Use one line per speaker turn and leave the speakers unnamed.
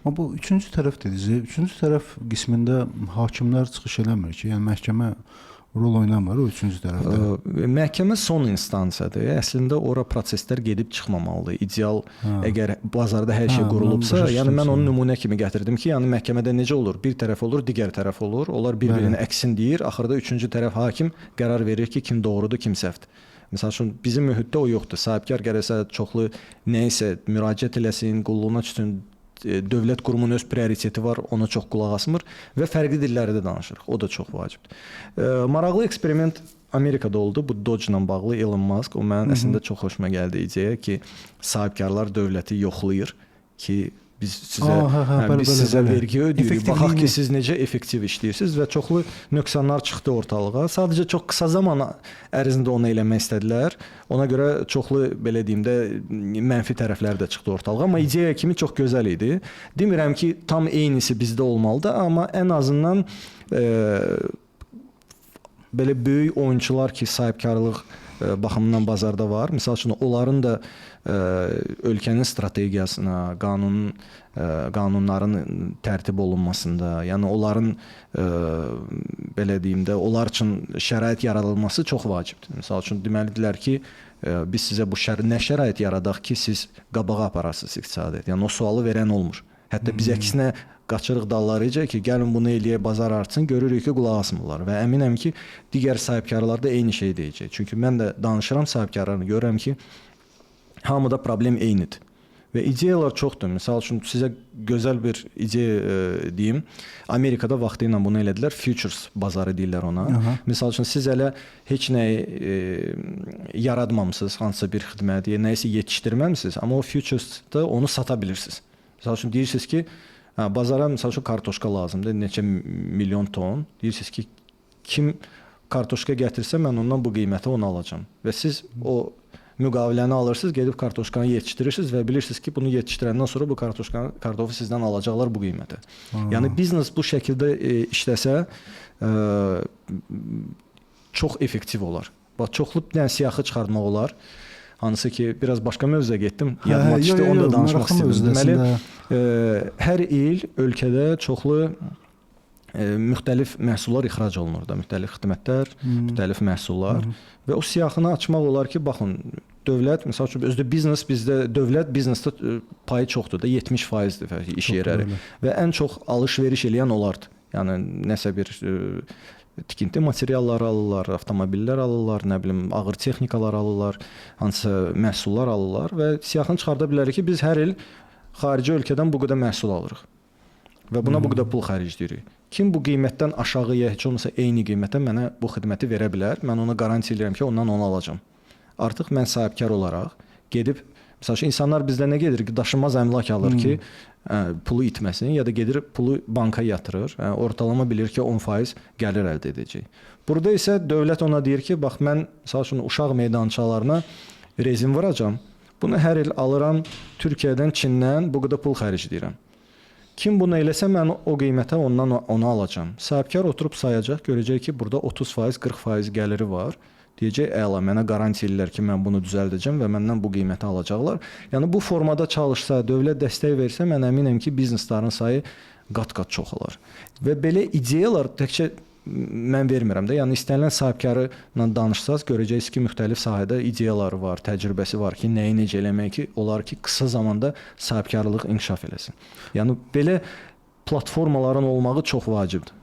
Amma bu üçüncü tərəf dediniz. Üçüncü tərəf qismində hakimlər çıxış eləmir ki, yəni məhkəmə rol oynamır o üçüncü tərəfdə.
Məhkəmə son instansiyadır. Əslində ora proseslər gedib çıxmamalıdır. İdeal əgər bazarda hər şey qurulubsa, yəni mən onu nümunə kimi gətirdim ki, yəni məhkəmədə necə olur? Bir tərəf olur, digər tərəf olur. Onlar bir-birini əksin deyir. Axırda üçüncü tərəf hakim qərar verir ki, kim doğrudur, kim səhvdir. Məsəl üçün bizim mühitdə o yoxdur. Sahibkar gərəsə çoxlu nəyisə müraciət eləsin, qulluğuna çıxsın. Dövlət qurumunun öz prioriteti var, ona çox qulaq asmır və fərqli dillərdə danışırıq. O da çox vacibdir. Maraqlı eksperiment Amerikada oldu. Bu Doge ilə bağlı Elon Musk. O mənim əslində çox xoşuma gəldi ideya ki, sahibkarlar dövləti yoxlayır ki, biz sizə vergi ödəyirik. Baxaq ki, siz necə effektiv işləyirsiniz və çoxlu nöqsanlar çıxdı ortalığa. Sadəcə çox qısa zaman ərzində onu eləmək istədilər. Ona görə çoxlu belə deyim də mənfi tərəflər də çıxdı ortalığa, amma ideya kimi çox gözəl idi. Demirəm ki, tam eynisi bizdə olmalıdır, amma ən azından belə böyük oyunçular ki, sahibkarlıq baxımından bazarda var. Məsəl üçün onların da ölkənin strategiyasına, qanunların tərtib olunmasında, yəni onların belə deyim də, onlar üçün şərait yaradılması çox vacibdir. Məsəl üçün deməlidirlər ki, biz sizə bu nə şərait yaradaq ki, siz qabağa aparasınız iqtisadiyyat. Yəni o sualı verən olmur. Hətta biz əksinə qaçırıq dallarıca ki, gəlin bunu eləyək, bazar artsın, görürük ki, qulaq asmırlar və əminəm ki, digər sahibkarlar da eyni şey deyəcək. Çünki mən də danışıram sahibkarlarını, görürəm ki, hamıda problem eynidir. Və ideyalar çoxdur. Məsəl üçün sizə gözəl bir ideya deyim. Amerikada vaxtı ilə bunu elədilər. Futures bazarı deyirlər ona. Məsəl üçün siz hələ heç nəyi yaratmamısınız, hansısa bir xidmət, nəyisə yetişdirməmisiniz, amma o futuresda onu sata bilirsiniz. Məsəl üçün deyirsiniz ki, bazara məsəl üçün kartoşka lazımdır, neçə milyon ton. Deyirsiniz ki, kim kartoşka gətirsə mən ondan bu qiymətə onu alacağam. Və siz o müqaviləni alırsınız, gedib kartoşkanı yetişdirirsiniz və bilirsiniz ki, bunu yetişdirəndən sonra bu kartofu sizdən alacaqlar bu qiymətə. Yəni biznes bu şəkildə işləsə çox effektiv olar. Bax, çoxlu siyahı çıxartmaq olar. Hansı ki, biraz başqa mövzuya getdim. Yadıma düşdü, onu da danışmaq istəyirəm. Deməli, hər il ölkədə çoxlu müxtəlif məhsullar ixrac olunur da, müxtəlif xidmətlər, müxtəlif məhsullar və o siyahını açmaq olar ki, baxın, dövlət, məsəl üçün, özdə biznes, bizdə dövlət biznesdə payı çoxdur da, 70%dir iş yerləri və ən çox alış-veriş eləyən onlardır. Yəni, nəsə bir tikinti materialları alırlar, avtomobillər alırlar, nə bilim, ağır texnikalar alırlar, hansısa məhsullar alırlar və siyahını çıxarda bilərik ki, biz hər il xarici ölkədən bu qədər məhsul alırıq və buna bu qədər pul xərcləyirik. Kim bu qiymətdən aşağıya, heç olmasa eyni qiymətə mənə bu xidməti verə bilər, mən ona garanti edirəm ki, ondan onu alacağam. Artıq mən sahibkar olaraq gedib, məsəl üçün, insanlar bizdə nə gedir ki, daşınmaz əmlak alır ki, pulu itməsin ya da gedir pulu banka yatırır, ortalama bilir ki, 10% gəlir əldə edəcək. Burada isə dövlət ona deyir ki, bax, mən məsəl üçün, uşaq meydançalarına rezin vuracam, bunu hər il alıram Türkiyədən, Çindən bu qədər pul xərcləyirəm. Kim bunu eləsə, mən o qiymətə ondan onu alacağam. Sahibkar oturub sayacaq, görəcək ki, burada 30%, 40% gəliri var. Deyəcək, əla, mənə garanti edirlər ki, mən bunu düzəldəcəm və məndən bu qiyməti alacaqlar. Yəni, bu formada çalışsa, dövlət dəstək versə, mən əminəm ki, bizneslərin sayı qat-qat çox olar. Və belə ideyalar təkcə mən vermirəm də. Yəni, istənilən sahibkarla danışsaz, görəcəksiniz ki, müxtəlif sahədə ideyaları var, təcrübəsi var ki, nəyi necə eləmək ki, olar ki, qısa zamanda sahibkarlıq inkişaf eləsin. Yəni, belə platformaların olmağı çox vacibdir.